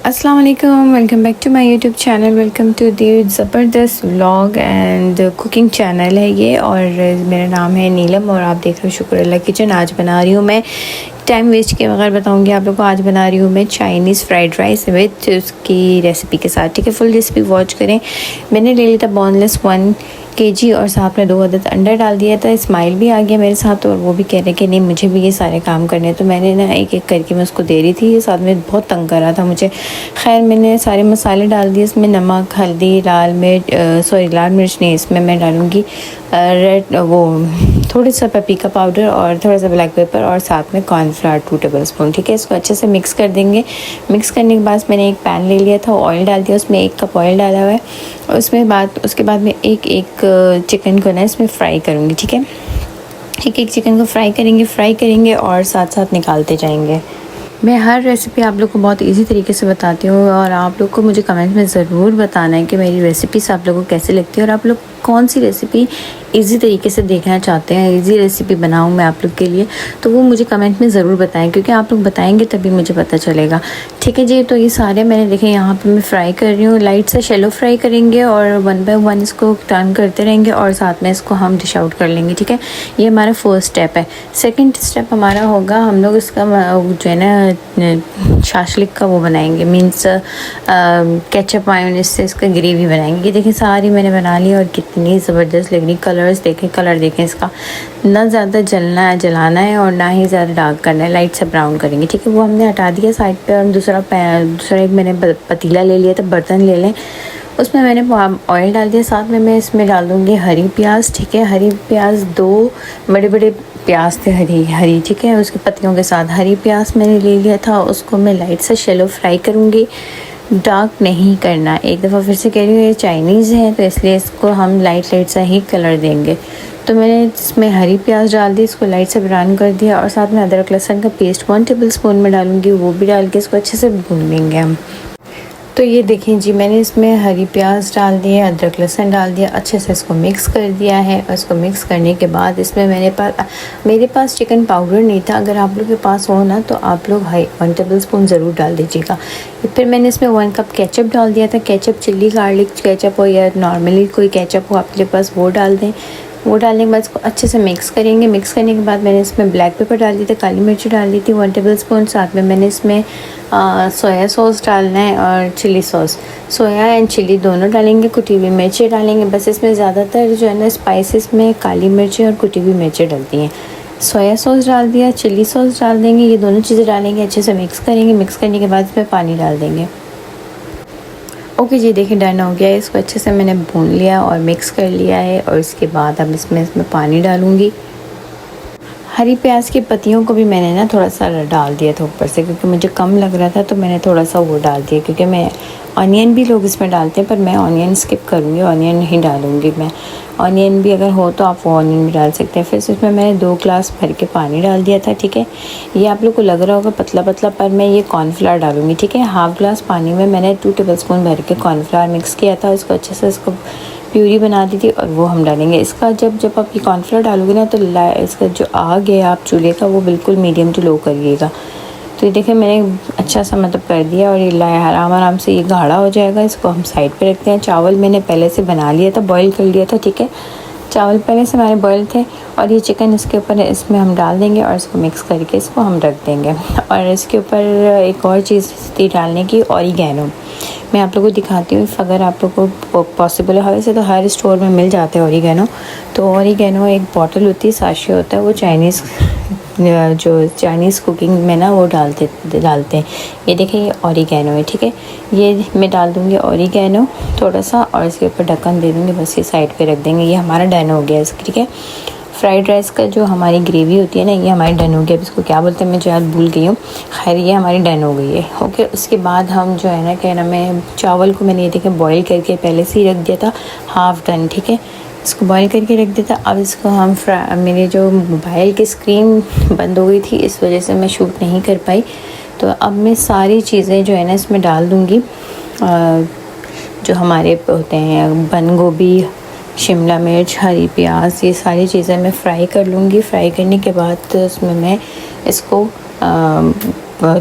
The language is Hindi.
अस्सलाम वालेकुम, welcome back to my YouTube channel. Welcome to the ज़बरदस्त व्लॉग एंड कुकिंग चैनल है ये, और मेरा नाम है नीलम और आप देख रहे हो शुक्र अल्लाह किचन। आज बना रही हूँ मैं, टाइम वेस्ट के बगैर बताऊँगी आप लोगों को, आज बना रही हूँ मैं चाइनीज़ फ्राइड राइस विद उसकी रेसिपी के साथ। ठीक है, फुल रेसिपी वॉच करें। मैंने ले लिया था बोनलेस 1 kg और साथ में 2 अदद अंडा डाल दिया था। इस्माइल भी आ गया मेरे साथ और वो भी कह रहे कि नहीं मुझे भी ये सारे काम करने हैं, तो मैंने ना एक एक करके मैं उसको दे रही थी। ये साथ में बहुत तंग कर रहा था मुझे। खैर मैंने सारे मसाले डाल दिए इसमें, नमक, हल्दी, लाल मिर्च नहीं, इसमें मैं डालूँगी रेड वो थोड़ी सा पेपरिका पाउडर और थोड़ा सा ब्लैक पेपर और साथ में कॉर्नफ्लावर 2 टेबलस्पून। ठीक है, इसको अच्छे से मिक्स कर देंगे। मिक्स करने के बाद मैंने एक पैन ले लिया था, ऑयल डाल दिया, उसमें 1 कप ऑयल डाला हुआ है। उसके बाद मैं एक चिकन को ना इसमें फ्राई करूँगी। ठीक है, एक चिकन को फ्राई करेंगे और साथ साथ निकालते जाएंगे। मैं हर रेसिपी आप लोग को बहुत इजी तरीके से बताती हूँ और आप लोग को मुझे कमेंट में ज़रूर बताना है कि मेरी रेसिपीज़ आप लोगों को कैसे लगती है और आप लोग कौन सी रेसिपी इजी तरीके से देखना चाहते हैं, इजी रेसिपी बनाऊँ मैं आप लोग के लिए, तो वो मुझे कमेंट में ज़रूर बताएं, क्योंकि आप लोग बताएंगे तभी मुझे पता चलेगा। ठीक है जी, तो ये सारे मैंने देखे यहाँ पे मैं फ्राई कर रही हूँ। लाइट से शैलो फ्राई करेंगे और 1 बाय 1 इसको टर्न करते रहेंगे और साथ में इसको हम डिश आउट कर लेंगे। ठीक है, ये हमारा फर्स्ट स्टेप है। सेकेंड स्टेप हमारा होगा, हम लोग इसका जो है ना शाशलिक का वो बनाएंगे, मीन्स केचप मायोनीज से इसका ग्रेवी बनाएंगे। ये देखें सारी मैंने बना ली और कितनी ज़बरदस्त लग रही। कलर देखें इसका, ना ज़्यादा जलाना है और ना ही ज़्यादा डार्क करना है, लाइट से ब्राउन करेंगे। ठीक है, वो हमने हटा दिया साइड पे। और दूसरा एक मैंने पतीला ले लिया था, बर्तन ले लें, उसमें मैंने ऑयल डाल दिया। साथ में मैं इसमें डाल दूँगी हरी प्याज। ठीक है, हरी प्याज 2 बड़े बड़े प्याज थे हरी। ठीक है, उसके पत्तियों के साथ हरी प्याज मैंने ले लिया था, उसको मैं लाइट से शैलो फ्राई करूँगी, डार्क नहीं करना। एक दफ़ा फिर से कह रही हूँ, ये चाइनीज़ है तो इसलिए इसको हम लाइट सा ही कलर देंगे। तो मैंने इसमें हरी प्याज डाल दी, इसको लाइट से ब्राउन कर दिया और साथ में अदरक लहसुन का पेस्ट 1 टेबलस्पून में डालूँगी, वो भी डाल के इसको अच्छे से भून लेंगे हम। तो ये देखें जी, मैंने इसमें हरी प्याज डाल दिया, अदरक लहसुन डाल दिया, अच्छे से इसको मिक्स कर दिया है। और इसको मिक्स करने के बाद इसमें मेरे पास चिकन पाउडर नहीं था, अगर आप लोग के पास हो ना तो आप लोग 1 टेबलस्पून ज़रूर डाल दीजिएगा। फिर मैंने इसमें 1 कप केचप डाल दिया था। केचप चिल्ली गार्लिक केचप हो या नॉर्मली कोई केचप हो आपके पास, वो डाल दें। वो डालने के बाद इसको अच्छे से मिक्स करेंगे। मिक्स करने के बाद मैंने इसमें ब्लैक पेपर डाल दी थी, काली मिर्च डाल दी थी 1 टेबलस्पून। साथ में मैंने इसमें सोया सॉस डालना है और chilli sauce, soya and chilli दोनों डालेंगे, कुटी हुई मिर्चें डालेंगे। बस इसमें ज़्यादातर जो है ना स्पाइसेस में काली मिर्चें और कुटी हुई मिर्चें डलती हैं। सोया सॉस डाल दिया, चिली सॉस डाल देंगे, ये दोनों चीज़ें डालेंगे, अच्छे से मिक्स करेंगे। मिक्स करने के बाद इसमें पानी डाल देंगे। ओके जी, देखिए डन हो गया है। इसको अच्छे से मैंने भून लिया और मिक्स कर लिया है और इसके बाद अब इसमें पानी डालूँगी। हरी प्याज की पत्तियों को भी मैंने ना थोड़ा सा डाल दिया था ऊपर से, क्योंकि मुझे कम लग रहा था तो मैंने थोड़ा सा वो डाल दिया, क्योंकि मैं ऑनियन भी लोग इसमें डालते हैं पर मैं ऑनियन स्किप करूँगी, ऑनियन नहीं डालूँगी मैं। ऑनियन भी अगर हो तो आप वो ऑनियन भी डाल सकते हैं। फिर इसमें मैंने 2 ग्लास भर के पानी डाल दिया था। ठीक है, ये आप लोग को लग रहा होगा पतला पतला, पर मैं ये कॉर्नफ्लावर डालूँगी। ठीक है, हाफ़ ग्लास पानी में मैंने 2 टेबलस्पून भर के कॉर्नफ्लावर मिक्स किया था, उसको अच्छे से इसको प्यूरी बना दी थी और वो हम डालेंगे। इसका जब आप ये कॉर्नफ्लावर डालोगे ना तो इसका जो आग है आप चूल्हे का वो बिल्कुल मीडियम टू लो करिएगा। तो ये देखिए मैंने अच्छा सा मतलब कर दिया और ये आराम से ये गाढ़ा हो जाएगा। इसको हम साइड पे रखते हैं। चावल मैंने पहले से बना लिया था, बॉईल कर लिया था। ठीक है, चावल पहले से हमारे बॉयल थे और ये चिकन इसके ऊपर इसमें हम डाल देंगे और इसको मिक्स करके इसको हम रख देंगे। और इसके ऊपर एक और चीज़ थी डालने की, ऑरिगेनो। मैं आप लोगों को दिखाती हूँ, अगर आप लोगों को पॉसिबल है। वैसे तो हर स्टोर में मिल जाते हैं ऑरिगेनो। तो ऑरिगेनो एक बॉटल होती है, साशे होता है, वो जो चाइनीज़ कुकिंग में ना वो डालते हैं। ये देखें ये ऑरिगेनो है। ठीक है, ये मैं डाल दूँगी ऑरिगेनो थोड़ा सा और इसके ऊपर ढक्कन दे दूँगी, बस ये साइड पे रख देंगे। ये हमारा डन हो गया इसका। ठीक है, फ्राइड राइस का जो हमारी ग्रेवी होती है ना, ये हमारी डन हो गया। अब इसको क्या बोलते हैं मैं याद भूल गई हूँ। खैर ये हमारी डन हो गई है। ओके, उसके बाद हम जो है ना क्या नाम है, चावल को मैंने ये देखें बॉईल करके पहले से ही रख दिया था, हाफ़ डन। ठीक है, इसको बॉईल करके रख दिया था। अब इसको हम मेरे जो मोबाइल की स्क्रीन बंद हो गई थी, इस वजह से मैं शूट नहीं कर पाई। तो अब मैं सारी चीज़ें जो है ना इसमें डाल दूँगी, जो हमारे होते हैं बंद गोभी, शिमला मिर्च, हरी प्याज, ये सारी चीज़ें मैं फ्राई कर लूँगी। फ्राई करने के बाद इसमें मैं इसको